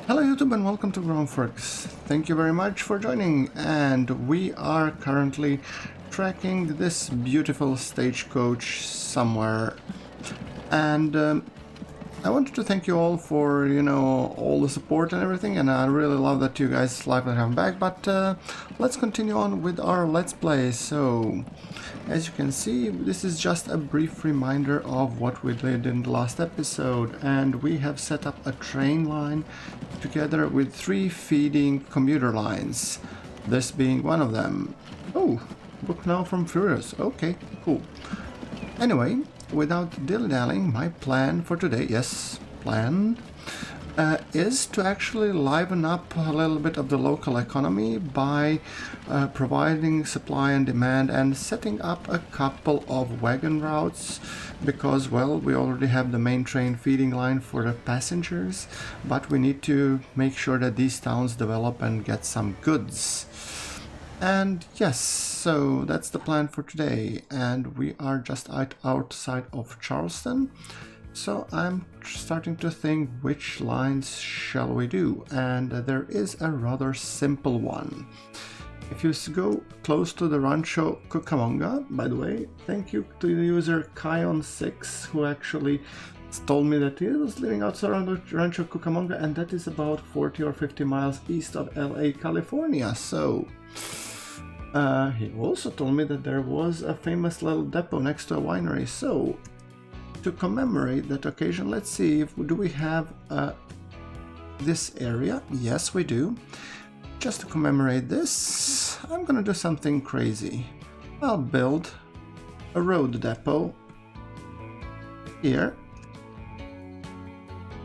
Hello YouTube and welcome to GrunfWorks. Thank you very much for joining, and we are currently tracking this beautiful stagecoach somewhere, and I wanted to thank you all for, all the support and everything, and I really love that you guys like that I'm back, but let's continue on with our Let's Play. So, as you can see, this is just a brief reminder of what we did in the last episode, and we have set up a train line together with 3 feeding commuter lines, this being one of them. Oh, book now from Furious. Okay, cool. Anyway, without dilly-dallying, my plan for today, is to actually liven up a little bit of the local economy by providing supply and demand and setting up a couple of wagon routes, because, well, we already have the main train feeding line for the passengers, but we need to make sure that these towns develop and get some goods. And yes, so that's the plan for today, and we are just outside of Charleston. So I'm starting to think, which lines shall we do? And there is a rather simple one. If you go close to the Rancho Cucamonga, by the way, thank you to the user Kion6, who actually told me that he was living outside Rancho Cucamonga, and that is about 40 or 50 miles east of LA, California. So he also told me that there was a famous little depot next to a winery. So to commemorate that occasion, let's see, do we have this area? Yes, we do. Just to commemorate this, I'm gonna do something crazy. I'll build a road depot here,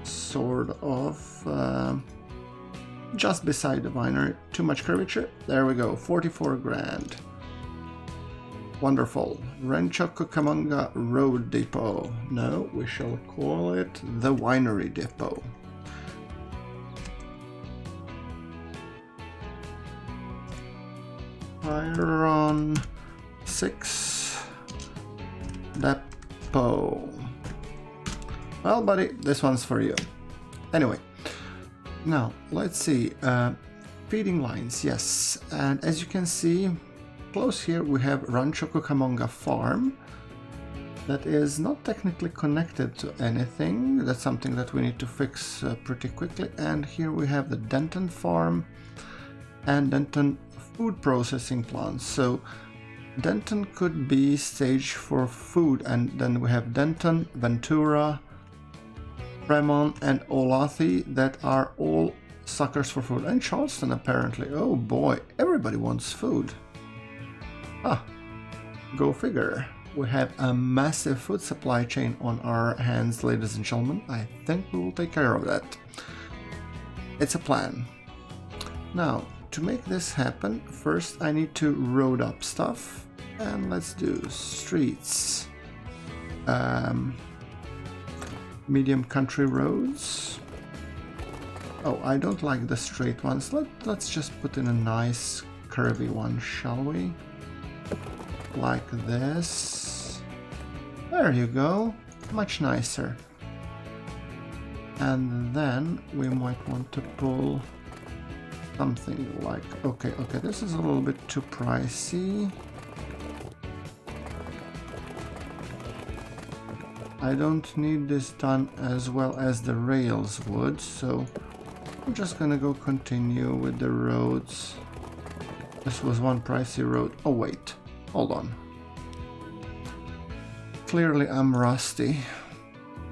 sort of just beside the winery. Too much curvature? There we go, 44 grand. Wonderful. Rancho Cucamonga Road Depot. No, we shall call it the Winery Depot. Iron 6 Depot. Well, buddy, this one's for you. Anyway, now let's see. Feeding lines, yes. And as you can see, close here we have Rancho Cucamonga Farm. That is not technically connected to anything. That's something that we need to fix pretty quickly. And here we have the Denton Farm and Denton Food Processing Plant. So Denton could be staged for food, and then we have Denton, Ventura, Fremont, and Olathe that are all suckers for food. And Charleston, apparently. Oh boy, everybody wants food. Ah, go figure. We have a massive food supply chain on our hands, ladies and gentlemen. I think we will take care of that. It's a plan. Now, to make this happen, first I need to road up stuff. And let's do streets. Medium country roads. Oh, I don't like the straight ones. Let's just put in a nice curvy one, shall we? Like this. There you go. Much nicer. And then we might want to pull something like... Okay, this is a little bit too pricey. I don't need this done as well as the rails would, so I'm just gonna go continue with the roads. This was one pricey road. Oh wait, hold on. Clearly I'm rusty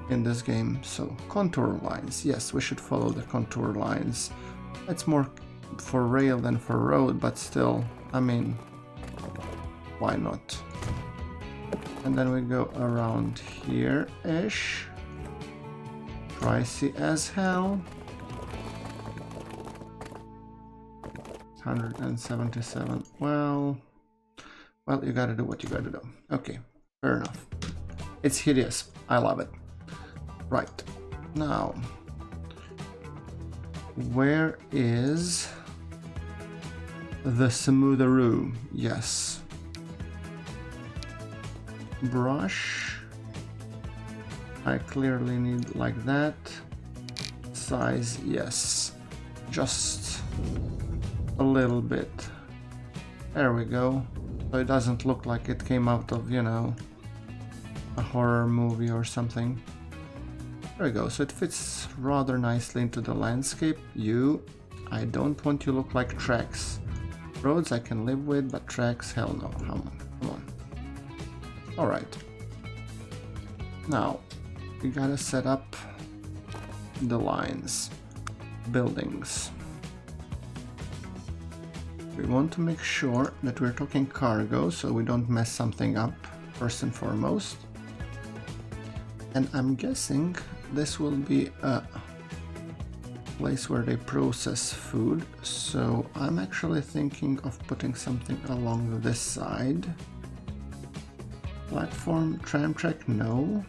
in this game, so contour lines. Yes, we should follow the contour lines. It's more for rail than for road, but still, I mean, why not? And then we go around here-ish. Pricey as hell. 177. Well, you gotta do what you gotta do. Okay, fair enough. It's hideous. I love it. Right. Now, where is the smootheru? Yes. Brush. I clearly need like that. Size, yes. just a little bit. There we go. So it doesn't look like it came out of, you know, a horror movie or something. There we go. So it fits rather nicely into the landscape. I don't want you to look like tracks. Roads I can live with, but tracks, hell no. Come on. Alright. Now, we gotta set up the lines. Buildings. We want to make sure that we're talking cargo, so we don't mess something up, first and foremost. And I'm guessing this will be a place where they process food, so I'm actually thinking of putting something along this side. Platform, tram track, no.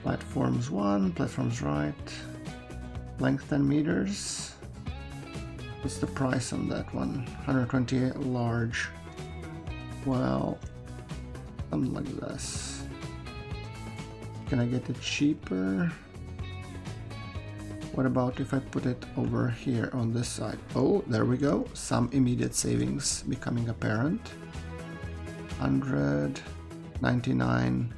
Platforms 1, platforms right. Length 10 meters. What's the price on that one? 128 large. Well, something like this. Can I get it cheaper? What about if I put it over here on this side? Oh, there we go. Some immediate savings becoming apparent. 100, 99.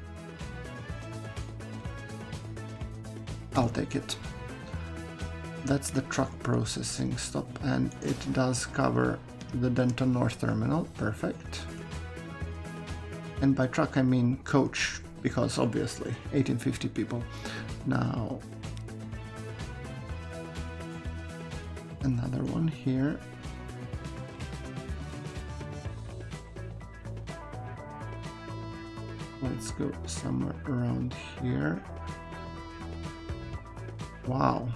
I'll take it. That's the truck processing stop, and it does cover the Denton North Terminal. Perfect. And by truck I mean coach, because obviously 1850 people. Now another one here. Let's go somewhere around here. Wow.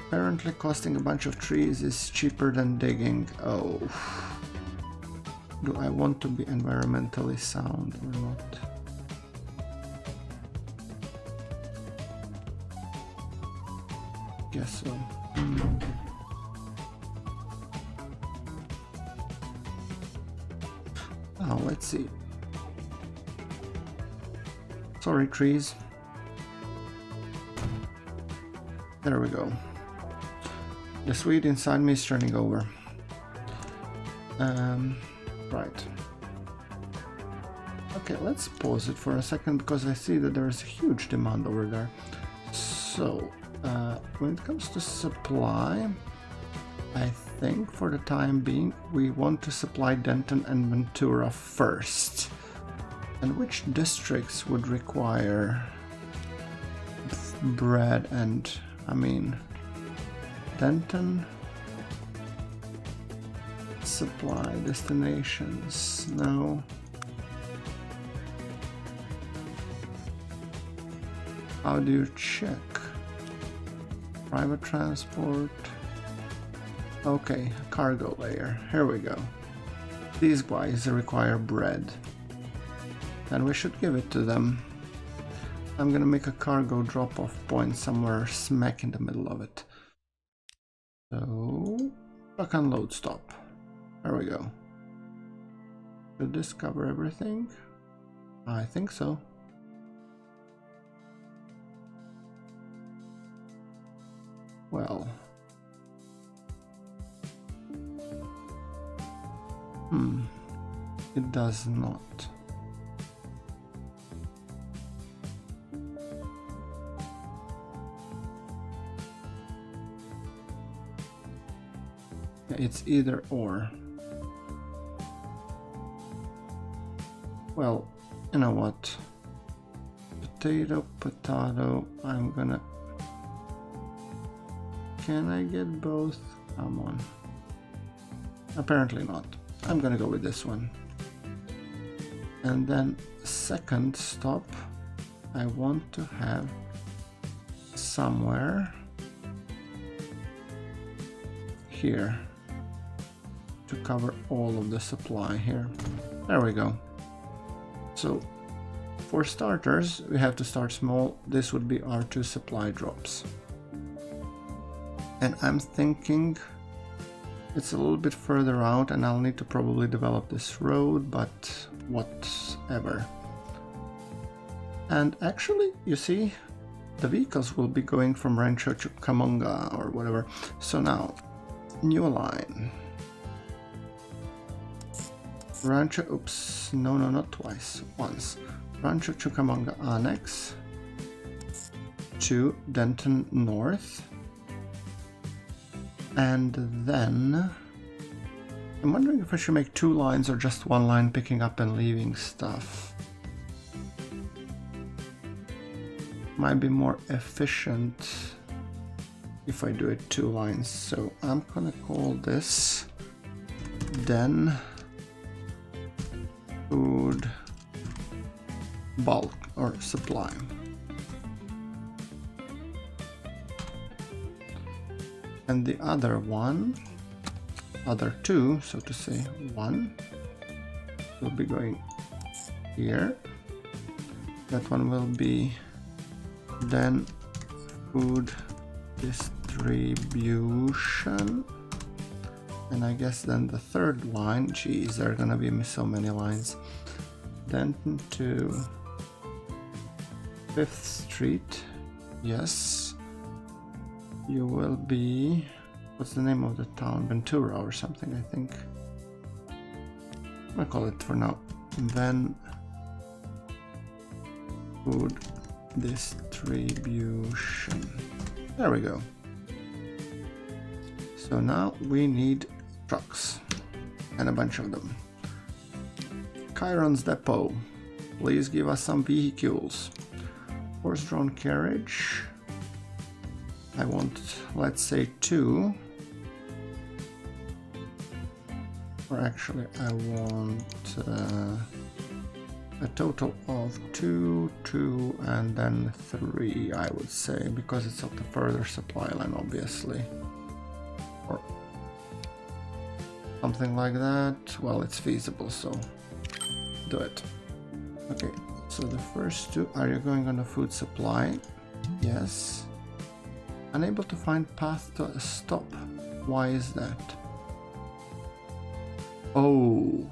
Apparently costing a bunch of trees is cheaper than digging. Oh. Do I want to be environmentally sound or not? Guess so. Now let's see. Sorry, trees. There we go. The Swede inside me is turning over. Right. Okay, let's pause it for a second because I see that there is a huge demand over there. So, when it comes to supply, I think for the time being we want to supply Denton and Ventura first. And which districts would require bread and, I mean, Denton, supply destinations, no. How do you check? Private transport. Okay, cargo layer, here we go. These guys require bread. And we should give it to them. I'm gonna make a cargo drop-off point somewhere smack in the middle of it. So, truck unload stop. There we go. Should this cover everything? I think so. Well. It does not. It's either or. Well, you know what? Potato, potato. I'm gonna... Can I get both? Come on. Apparently not. I'm gonna go with this one. And then second stop, I want to have somewhere here to cover all of the supply here. There we go. So for starters, we have to start small. This would be our 2 supply drops. And I'm thinking it's a little bit further out and I'll need to probably develop this road, but whatever. And actually, you see, the vehicles will be going from Rancho to Camonga or whatever. So now, new line. Rancho, oops, no, not twice, once. Rancho to Camonga Annex to Denton North. And then I'm wondering if I should make 2 lines or just 1 line picking up and leaving stuff. Might be more efficient if I do it 2 lines. So I'm gonna call this Den Food Bulk or Supply. And the other one, other 2, so to say, 1 will be going here. That one will be then food distribution. And I guess then the 3rd line, geez, there are gonna be so many lines. Denton to 5th Street, yes. You will be, what's the name of the town? Ventura or something, I think. I'm gonna call it for now. Then food distribution. There we go. So now we need trucks and a bunch of them. Chiron's Depot, please give us some vehicles. Horse-drawn carriage. I want, let's say 2, or actually I want a total of 2, 2, and then 3, I would say, because it's of the further supply line, obviously, or something like that. Well, it's feasible, so do it. Okay, so the first 2, are you going on a food supply? Yes. Unable to find path to a stop. Why is that? Oh.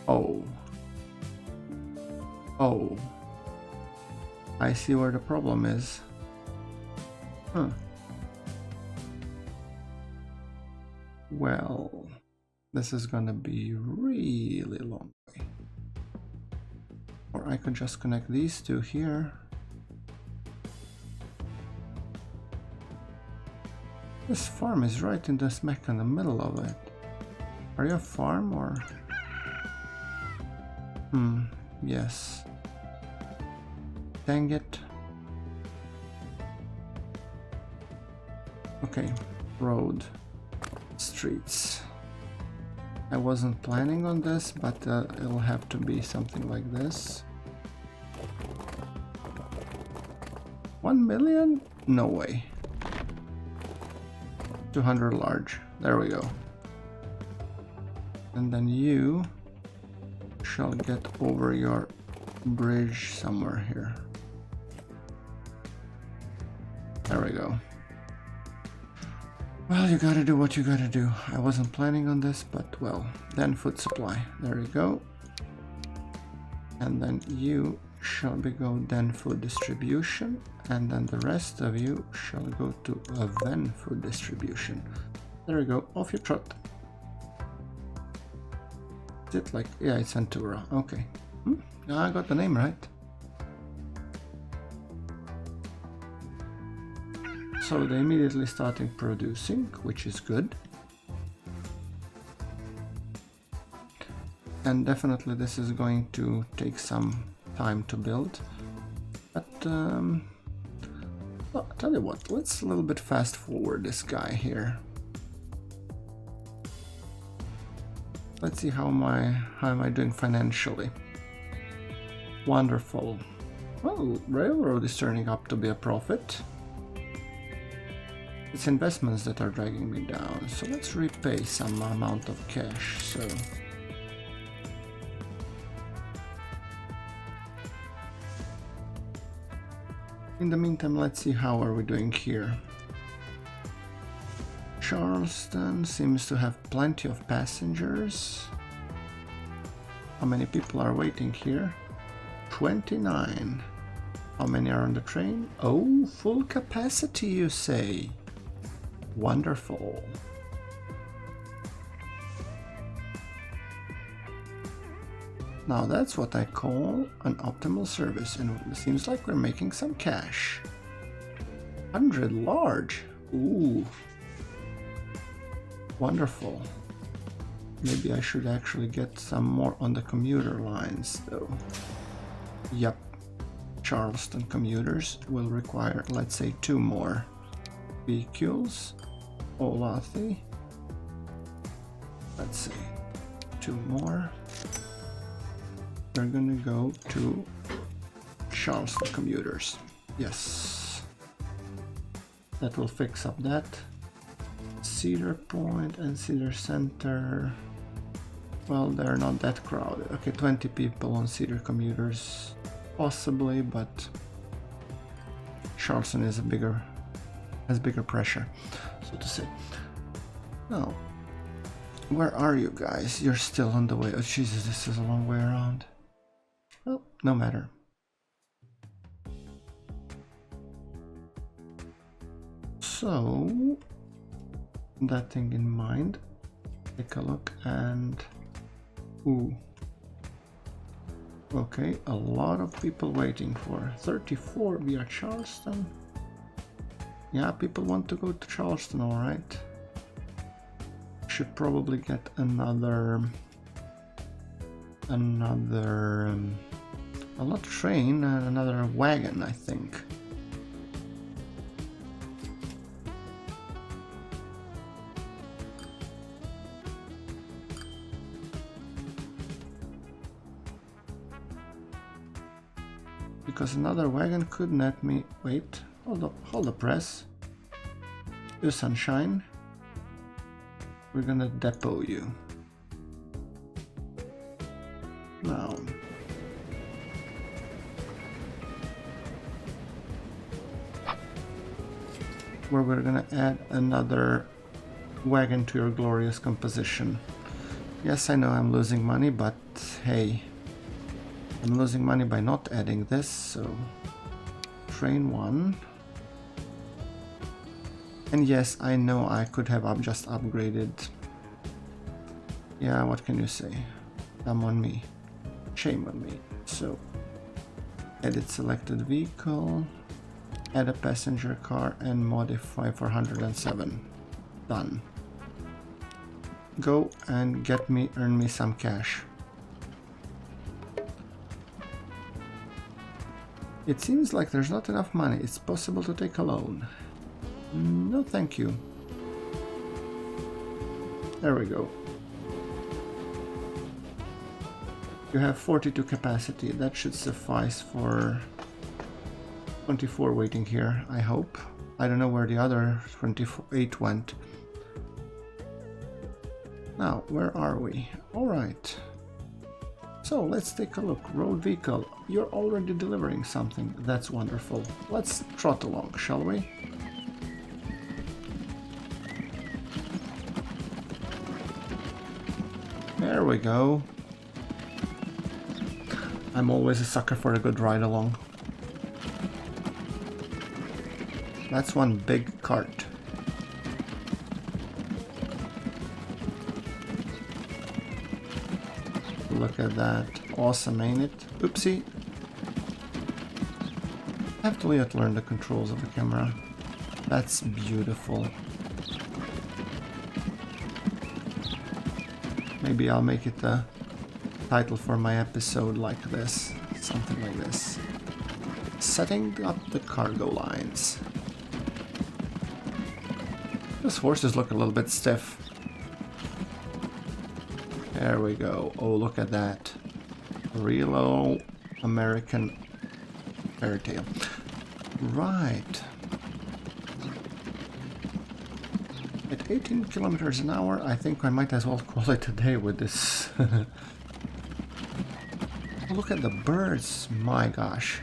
Oh. Oh. I see where the problem is. Huh. Well, this is gonna be really long way. Or I could just connect these 2 here. This farm is right in the smack in the middle of it. Are you a farm or? Yes. Dang it. Okay, road, streets. I wasn't planning on this, but it'll have to be something like this. 1 million? No way. 200 large. There we go. And then you shall get over your bridge somewhere here. There we go. Well, you gotta do what you gotta do. I wasn't planning on this, but well, then food supply. There you go. And then you shall be go then food distribution, and then the rest of you shall go to a then food distribution. There you go, off you trot. Is it like, yeah, it's Ventura, okay. I got the name right. So they immediately starting producing, which is good. And definitely this is going to take some time to build, but well, I'll tell you what, let's a little bit fast forward this guy here. Let's see how am I doing financially. Wonderful. Well, railroad is turning up to be a profit. It's investments that are dragging me down, so let's repay some amount of cash. So in the meantime, let's see how are we doing here. Charleston seems to have plenty of passengers. How many people are waiting here? 29. How many are on the train? Oh, full capacity, you say? Wonderful. Now that's what I call an optimal service, and it seems like we're making some cash. 100 large. Ooh. Wonderful. Maybe I should actually get some more on the commuter lines though. Yep. Charleston commuters will require, let's say, 2 more vehicles. Olathe. Let's see. 2 more. We're gonna go to Charleston commuters. Yes. That will fix up that. Cedar Point and Cedar Center. Well, they're not that crowded. Okay, 20 people on Cedar commuters. Possibly, but Charleston is has bigger pressure, so to say. Now, where are you guys? You're still on the way. Oh Jesus, this is a long way around. Well, no matter. So, that thing in mind, take a look and... Ooh. Okay, a lot of people waiting for 34 via Charleston. Yeah, people want to go to Charleston, alright. Should probably get another well, not train, another wagon, I think. Because another wagon could net me. Wait, hold the press. You sunshine. We're gonna depot you. Now. Where we're gonna add another wagon to your glorious composition. Yes, I know I'm losing money, but hey. I'm losing money by not adding this, so train 1. And yes, I know I could have just upgraded. Yeah, what can you say? Come on me. Shame on me. So, edit selected vehicle, add a passenger car and modify for 107. Done. Go and earn me some cash. It seems like there's not enough money. It's possible to take a loan. No, thank you. There we go. You have 42 capacity. That should suffice for 24 waiting here, I hope. I don't know where the other 28 went. Now, where are we? All right. So let's take a look. Road vehicle, you're already delivering something. That's wonderful. Let's trot along, shall we? There we go. I'm always a sucker for a good ride along. That's one big cart. Look at that. Awesome, ain't it? Oopsie. I have to learn the controls of the camera. That's beautiful. Maybe I'll make it the title for my episode like this. Something like this. Setting up the cargo lines. Those horses look a little bit stiff. There we go. Oh, look at that. Real old American fairy tale. Right. At 18 kilometers an hour, I think I might as well call it a day with this. Look at the birds. My gosh.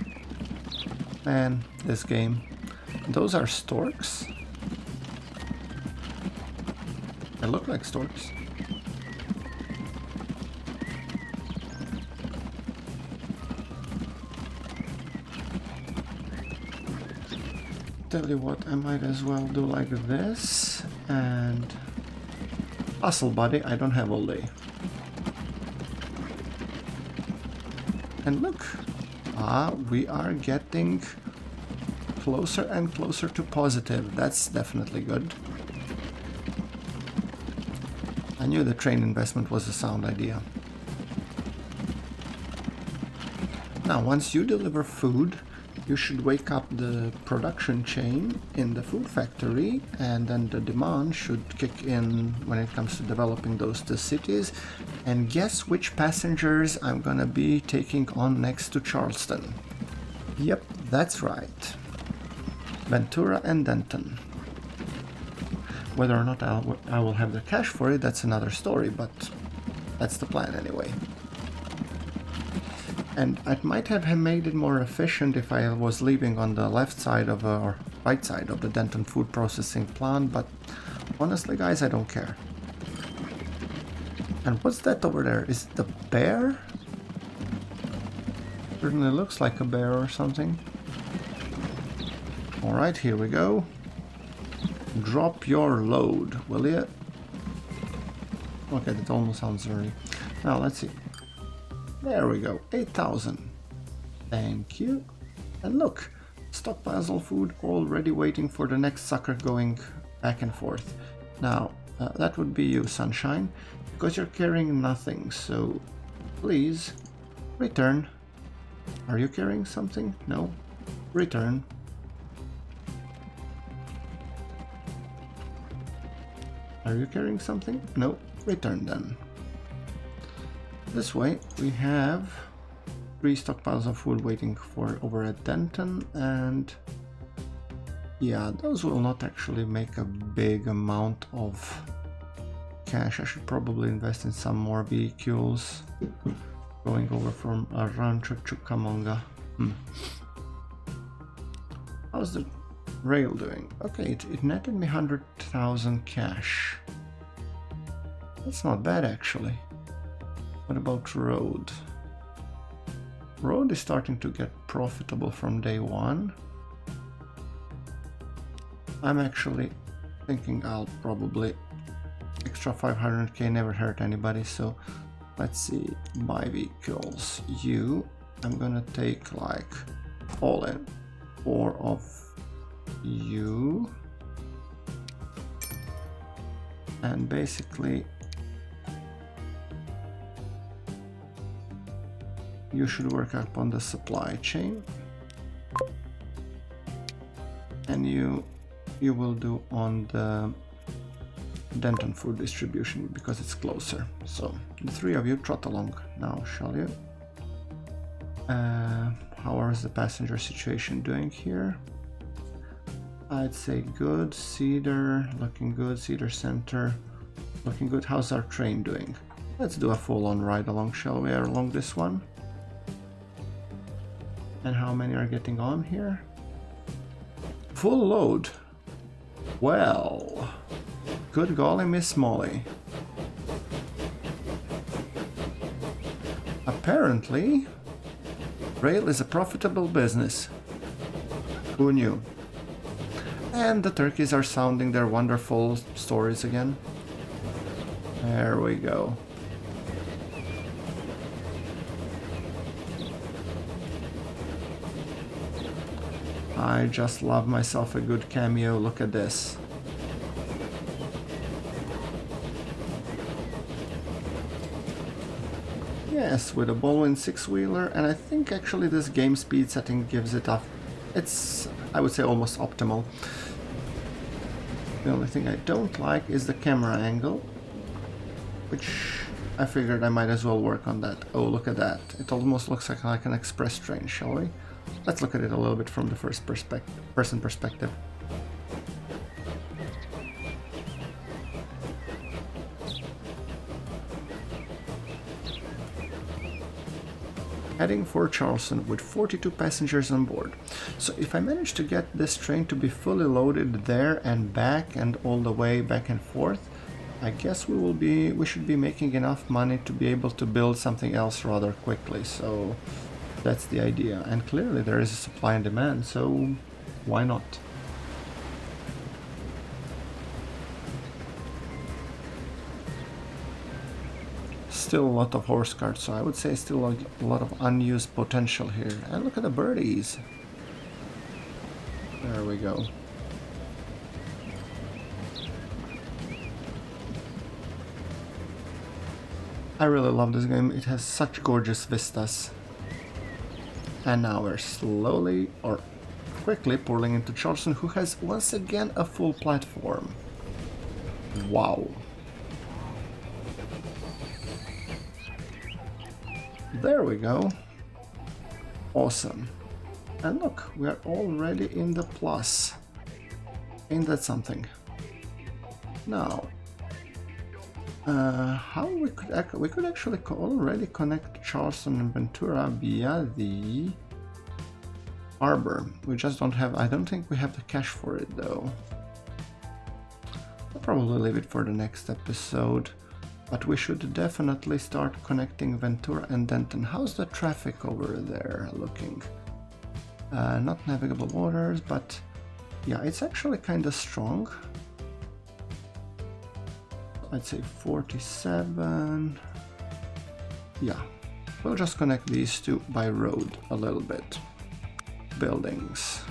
Man, this game. Those are storks? They look like storks. tell you what, I might as well do like this and hustle, buddy. I don't have all day. And look, we are getting closer and closer to positive. That's definitely good. I knew the train investment was a sound idea. Now, once you deliver food, you should wake up the production chain in the food factory, and then the demand should kick in when it comes to developing those two cities. And guess which passengers I'm gonna be taking on next to Charleston? Yep, that's right. Ventura and Denton. Whether or not I will have the cash for it, that's another story, but that's the plan anyway. And I might have made it more efficient if I was leaving on the left side of or right side of the Denton food processing plant, but honestly guys, I don't care. And what's that over there? Is it the bear? Certainly looks like a bear or something. Alright, here we go. Drop your load, will you? Okay, that almost sounds dirty. Now let's see. There we go, 8,000. Thank you. And look, stockpiles of food already waiting for the next sucker going back and forth. Now, that would be you, Sunshine, because you're carrying nothing, so please return. Are you carrying something? No. Return. Are you carrying something? No. Return then. This way we have 3 stockpiles of food waiting for over at Denton, and yeah, those will not actually make a big amount of cash. I should probably invest in some more vehicles going over from Rancho Cucamonga. How's the rail doing? Okay, it netted me 100,000 cash. That's not bad actually. What about road? Road is starting to get profitable from day one. I'm actually thinking I'll probably extra 500k never hurt anybody, so let's see, buy vehicles. I'm gonna take like all in 4 of you, and basically you should work up on the supply chain, and you will do on the Denton food distribution because it's closer. So the 3 of you trot along now, shall you? How is the passenger situation doing here? I'd say good. Cedar looking good. Cedar Center looking good. How's our train doing? Let's do a full-on ride along, shall we, along this one? And how many are getting on here? Full load. Well, good golly, Miss Molly. Apparently, rail is a profitable business. Who knew? And the turkeys are sounding their wonderful stories again. There we go. I just love myself a good cameo. Look at this. Yes, with a Baldwin 6-wheeler, and I think actually this game speed setting gives it up. It's, I would say, almost optimal. The only thing I don't like is the camera angle, which I figured I might as well work on that. Oh, look at that. It almost looks like an express train, shall we? Let's look at it a little bit from the person perspective. Heading for Charleston with 42 passengers on board. So if I manage to get this train to be fully loaded there and back and all the way back and forth, I guess we should be making enough money to be able to build something else rather quickly. So that's the idea. And clearly there is a supply and demand, so why not? still a lot of horse carts, so I would say still a lot of unused potential here. And look at the birdies. There we go. I really love this game. It has such gorgeous vistas. And now we're slowly or quickly pulling into Charleston, who has once again a full platform. Wow. There we go. Awesome. And look, we are already in the plus. Ain't that something? Now, how we could actually already connect Charleston and Ventura via the harbor. We just don't have, I don't think we have the cash for it though. I'll probably leave it for the next episode, but we should definitely start connecting Ventura and Denton. How's the traffic over there looking? Not navigable waters, but yeah, it's actually kind of strong. I'd say 47. Yeah, we'll just connect these two by road a little bit. Buildings,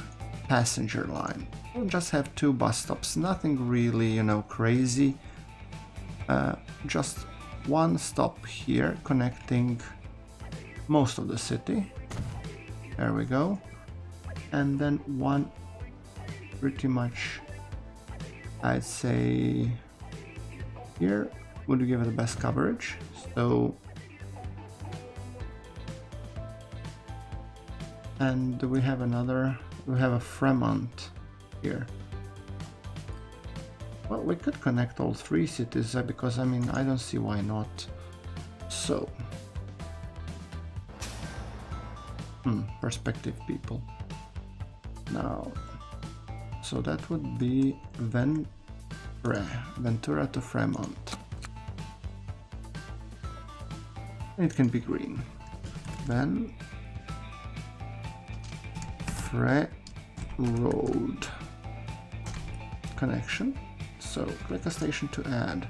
passenger line. We'll just have 2 bus stops, nothing really, you know, crazy. Just 1 stop here connecting most of the city. There we go. And then 1 pretty much, I'd say, here would give it the best coverage. So, and we have another, we have a Fremont here. Well, we could connect all 3 cities because I mean, I don't see why not. So, perspective people. Now, so that would be Ventura to Fremont. It can be green. Then Road connection. So click a station to add.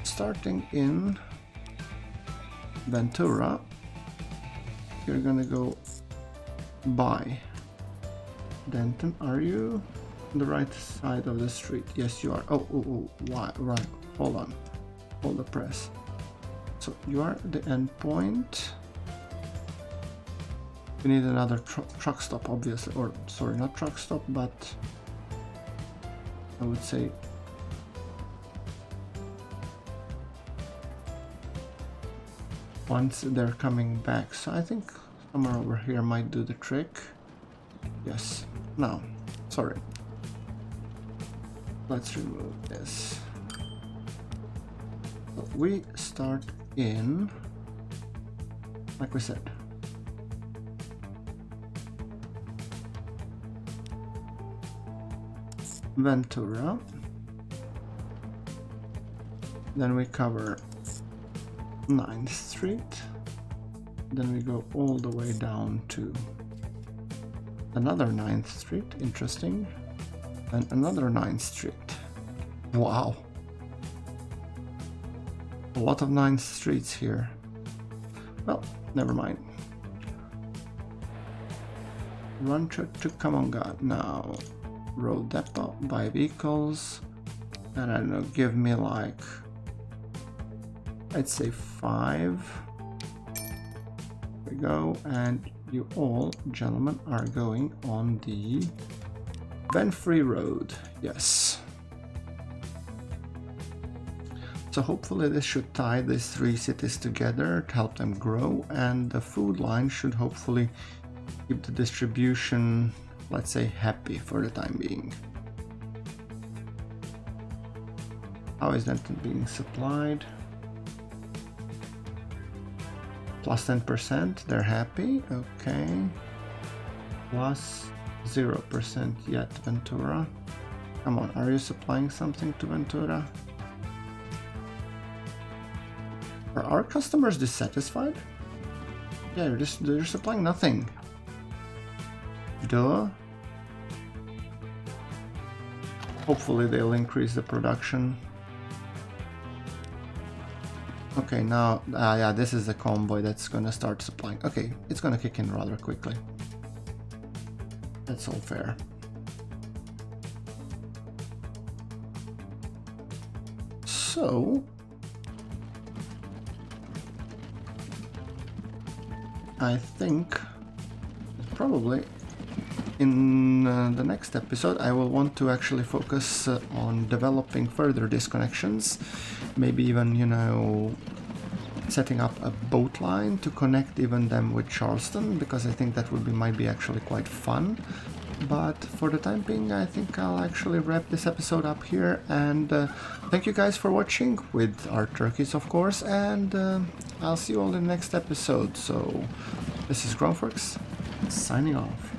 Starting in Ventura, you're gonna go by Denton. Are you on the right side of the street? Yes, you are. Oh, why? Right. Hold on. Hold the press. So you are the endpoint. We need another truck stop, obviously, or sorry, not truck stop, but I would say once they're coming back. So I think somewhere over here might do the trick. Yes. No, sorry. Let's remove this. So we start in, like we said, Ventura. Then we cover 9th Street. Then we go all the way down to another 9th Street, interesting. And another 9th Street. Wow. A lot of 9th Streets here. Well, never mind. Rancho to Camonga. Now, road depot, buy vehicles. And I don't know, give me like, I'd say 5. There we go. And you all, gentlemen, are going on the Benfree Road. Yes. So hopefully this should tie these 3 cities together to help them grow, and the food line should hopefully keep the distribution, let's say, happy for the time being. How is Denton being supplied? Plus 10%, they're happy, okay. Plus 0% yet, Ventura. Come on, are you supplying something to Ventura? Are our customers dissatisfied? Yeah, they're supplying nothing. Duh. Hopefully they'll increase the production. Okay, now, yeah, this is the convoy that's gonna start supplying. Okay, it's gonna kick in rather quickly. That's all fair. So, I think probably in the next episode I will want to actually focus on developing further disconnections, maybe even, you know, setting up a boat line to connect even them with Charleston, because I think that would be might be actually quite fun. But for the time being, I think I'll actually wrap this episode up here, and thank you guys for watching, with our turkeys of course, and I'll see you all in the next episode. So this is GrunfWorks signing off.